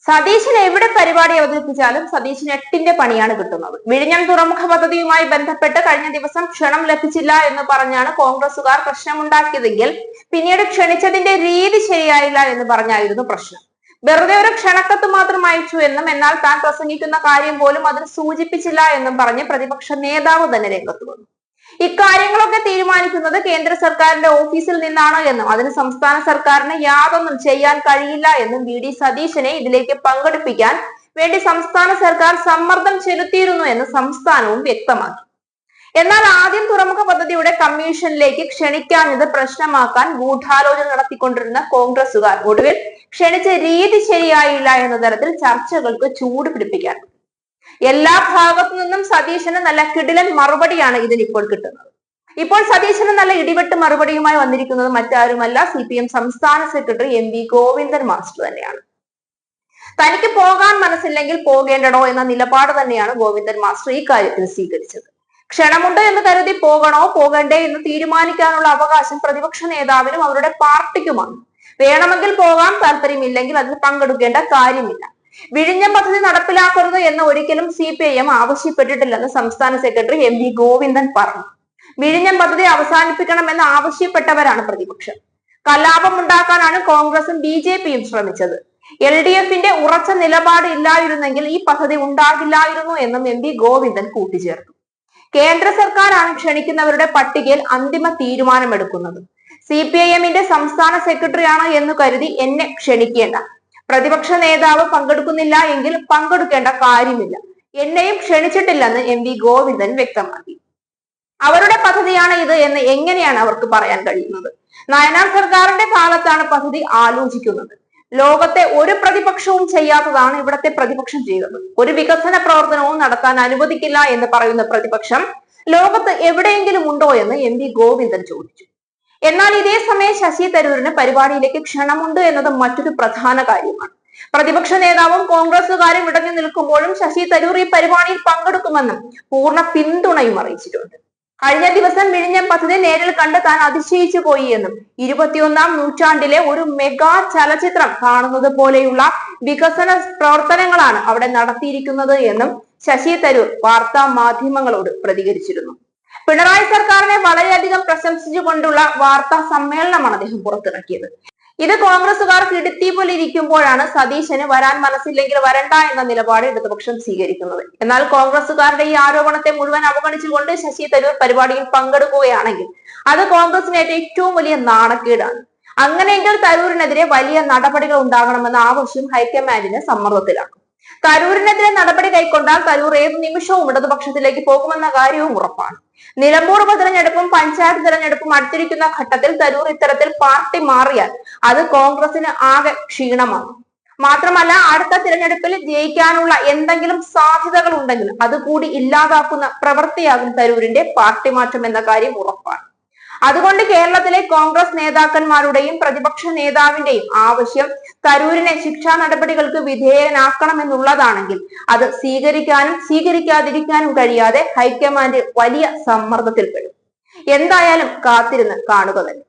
സതീശൻ എവിടെ പരിപാടി അവതരിപ്പിച്ചാലും സതീശന് എട്ടിന്റെ പണിയാണ് കിട്ടുന്നത്. വിഴിഞ്ഞം തുറമുഖ പദ്ധതിയുമായി ബന്ധപ്പെട്ട് കഴിഞ്ഞ ദിവസം ക്ഷണം ലഭിച്ചില്ല എന്ന് പറഞ്ഞാണ് കോൺഗ്രസുകാർ പ്രശ്നമുണ്ടാക്കിയതെങ്കിൽ പിന്നീട് ക്ഷണിച്ചതിന്റെ രീതി ശരിയായില്ല എന്ന് പറഞ്ഞായിരുന്നു പ്രശ്നം. വെറുതെ ഒരു ക്ഷണക്കത്ത് മാത്രം അയച്ചു എന്നും എന്നാൽ താൻ പ്രസംഗിക്കുന്ന കാര്യം പോലും അതിന് സൂചിപ്പിച്ചില്ല എന്നും പറഞ്ഞ് പ്രതിപക്ഷ നേതാവ് തന്നെ രംഗത്ത് വന്നു. ഇക്കാര്യങ്ങളൊക്കെ തീരുമാനിക്കുന്നത് കേന്ദ്ര സർക്കാരിന്റെ ഓഫീസിൽ നിന്നാണ് എന്നും അതിന് സംസ്ഥാന സർക്കാരിന് യാതൊന്നും ചെയ്യാൻ കഴിയില്ല എന്നും വി.ഡി. സതീശനെ ഇതിലേക്ക് പങ്കെടുപ്പിക്കാൻ വേണ്ടി സംസ്ഥാന സർക്കാർ സമ്മർദ്ദം ചെലുത്തിയിരുന്നു എന്ന് സംസ്ഥാനവും വ്യക്തമാക്കി. എന്നാൽ ആദ്യം തുറമുഖ പദ്ധതിയുടെ കമ്മീഷനിലേക്ക് ക്ഷണിക്കാഞ്ഞത് പ്രശ്നമാക്കാൻ ഗൂഢാലോചന നടത്തിക്കൊണ്ടിരുന്ന കോൺഗ്രസുകാർ ഒടുവിൽ ക്ഷണിച്ച രീതി ശരിയായില്ല എന്ന തരത്തിൽ ചർച്ചകൾക്ക് ചൂട് പിടിപ്പിക്കാൻ എല്ലാ ഭാഗത്തു നിന്നും സതീശന് നല്ല കിടിലൻ മറുപടിയാണ് ഇതിനിപ്പോൾ കിട്ടുന്നത്. ഇപ്പോൾ സതീശന് നല്ല ഇടിവെട്ട് മറുപടിയുമായി വന്നിരിക്കുന്നത് മറ്റാരുമല്ല, CPM സംസ്ഥാന സെക്രട്ടറി MV ഗോവിന്ദൻ മാസ്റ്റർ തന്നെയാണ്. തനിക്ക് പോകാൻ മനസ്സില്ലെങ്കിൽ പോകേണ്ടടോ എന്ന നിലപാട് തന്നെയാണ് ഗോവിന്ദൻ മാസ്റ്റർ ഈ കാര്യത്തിൽ സ്വീകരിച്ചത്. ക്ഷണമുണ്ട് എന്ന് കരുതി പോകണോ പോകണ്ടേ എന്ന് തീരുമാനിക്കാനുള്ള അവകാശം പ്രതിപക്ഷ നേതാവിനും അവരുടെ പാർട്ടിക്കുമാണ്. വേണമെങ്കിൽ പോകാൻ താല്പര്യമില്ലെങ്കിൽ അതിൽ പങ്കെടുക്കേണ്ട കാര്യമില്ല. വിഴിഞ്ഞം പദ്ധതി നടപ്പിലാക്കരുത് എന്ന് ഒരിക്കലും CPIM ആവശ്യപ്പെട്ടിട്ടില്ലെന്ന് സംസ്ഥാന സെക്രട്ടറി MV ഗോവിന്ദൻ പറഞ്ഞു. വിഴിഞ്ഞം പദ്ധതി അവസാനിപ്പിക്കണമെന്ന് ആവശ്യപ്പെട്ടവരാണ് പ്രതിപക്ഷം. കലാപം ഉണ്ടാക്കാനാണ് കോൺഗ്രസും BJPയും ശ്രമിച്ചത്. LDFന്റെ ഉറച്ച നിലപാട് ഇല്ലായിരുന്നെങ്കിൽ ഈ പദ്ധതി ഉണ്ടാകില്ലായിരുന്നു എന്നും MV ഗോവിന്ദൻ കൂട്ടിച്ചേർത്തു. കേന്ദ്ര സർക്കാരാണ് ക്ഷണിക്കുന്നവരുടെ പട്ടികയിൽ അന്തിമ തീരുമാനമെടുക്കുന്നത്. CPIMന്റെ സംസ്ഥാന സെക്രട്ടറിയാണ് എന്ന് കരുതി എന്നെ ക്ഷണിക്കേണ്ട. പ്രതിപക്ഷ നേതാവ് പങ്കെടുക്കുന്നില്ല എങ്കിൽ പങ്കെടുക്കേണ്ട കാര്യമില്ല. എന്നെയും ക്ഷണിച്ചിട്ടില്ലെന്ന് MV ഗോവിന്ദൻ വ്യക്തമാക്കി. അവരുടെ പദ്ധതിയാണ് ഇത് എന്ന് എങ്ങനെയാണ് അവർക്ക് പറയാൻ കഴിയുന്നത്? നയനാർ സർക്കാരിന്റെ കാലത്താണ് പദ്ധതി ആലോചിക്കുന്നത്. ലോകത്തെ ഒരു പ്രതിപക്ഷവും ചെയ്യാത്തതാണ് ഇവിടത്തെ പ്രതിപക്ഷം ചെയ്തത്. ഒരു വികസന പ്രവർത്തനവും നടത്താൻ അനുവദിക്കില്ല എന്ന് പറയുന്ന പ്രതിപക്ഷം ലോകത്ത് എവിടെയെങ്കിലും ഉണ്ടോ എന്ന് MV ഗോവിന്ദൻ ചോദിച്ചു. എന്നാൽ ഇതേ സമയം ശശി തരൂരിന് പരിപാടിയിലേക്ക് ക്ഷണമുണ്ട് എന്നത് മറ്റൊരു പ്രധാന കാര്യമാണ്. പ്രതിപക്ഷ നേതാവും കോൺഗ്രസുകാരും ഇടഞ്ഞു നിൽക്കുമ്പോഴും ശശി തരൂർ ഈ പരിപാടിയിൽ പങ്കെടുക്കുമെന്നും പൂർണ്ണ പിന്തുണയും അറിയിച്ചിട്ടുണ്ട്. കഴിഞ്ഞ ദിവസം വിഴിഞ്ഞം പദ്ധതി നേരിൽ കണ്ട് താൻ അതിശയിച്ചു പോയി എന്നും 21ാം നൂറ്റാണ്ടിലെ ഒരു മെഗാ ചലച്ചിത്രം കാണുന്നത് പോലെയുള്ള വികസന പ്രവർത്തനങ്ങളാണ് അവിടെ നടത്തിയിരിക്കുന്നത് എന്നും ശശി തരൂർ വാർത്താ മാധ്യമങ്ങളോട് പ്രതികരിച്ചിരുന്നു. പിണറായി സർക്കാരിനെ വളരെയധികം പ്രശംസിച്ചുകൊണ്ടുള്ള വാർത്താ സമ്മേളനമാണ് അദ്ദേഹം പുറത്തിറക്കിയത്. ഇത് കോൺഗ്രസുകാർക്ക് ഇടുത്തി പോലെ ഇരിക്കുമ്പോഴാണ് സതീശന് വരാൻ മനസ്സില്ലെങ്കിൽ വരണ്ട എന്ന നിലപാട് ഇടതുപക്ഷം സ്വീകരിക്കുന്നത്. എന്നാൽ കോൺഗ്രസുകാരുടെ ഈ ആരോപണത്തെ മുഴുവൻ അവഗണിച്ചുകൊണ്ട് ശശി തരൂർ പരിപാടിയിൽ പങ്കെടുക്കുകയാണെങ്കിൽ അത് കോൺഗ്രസിനേറ്റ ഏറ്റവും വലിയ നാണക്കേടാണ്. അങ്ങനെയെങ്കിൽ തരൂരിനെതിരെ വലിയ നടപടികൾ ഉണ്ടാകണമെന്ന ആവശ്യം ഹൈക്കമാൻഡിനെ സമ്മർദ്ദത്തിലാക്കും. തരൂരിനെതിരെ നടപടി കൈക്കൊണ്ടാൽ തരൂർ ഏത് നിമിഷവും ഇടതുപക്ഷത്തിലേക്ക് പോകുമെന്ന കാര്യവും ഉറപ്പാണ്. നിലമ്പൂർ ഉപതെരഞ്ഞെടുപ്പും പഞ്ചായത്ത് തെരഞ്ഞെടുപ്പും അടുത്തിരിക്കുന്ന ഘട്ടത്തിൽ തരൂർ ഇത്തരത്തിൽ പാർട്ടി മാറിയാൽ അത് കോൺഗ്രസിന് ആകെ ക്ഷീണമാണ്. മാത്രമല്ല അടുത്ത തിരഞ്ഞെടുപ്പിൽ ജയിക്കാനുള്ള എന്തെങ്കിലും സാധ്യതകൾ ഉണ്ടെങ്കിൽ അതുകൂടി ഇല്ലാതാക്കുന്ന പ്രവൃത്തിയാകും തരൂരിന്റെ പാർട്ടി മാറ്റം എന്ന കാര്യം ഉറപ്പാണ്. അതുകൊണ്ട് കേരളത്തിലെ കോൺഗ്രസ് നേതാക്കന്മാരുടെയും പ്രതിപക്ഷ നേതാവിന്റെയും ആവശ്യം തരൂരിനെ ശിക്ഷാ നടപടികൾക്ക് വിധേയനാക്കണമെന്നുള്ളതാണെങ്കിൽ അത് സ്വീകരിക്കാനും സ്വീകരിക്കാതിരിക്കാനും കഴിയാതെ ഹൈക്കമാൻഡ് വലിയ സമ്മർദ്ദത്തിൽപ്പെടും. എന്തായാലും കാത്തിരുന്ന് കാണുക തന്നെ.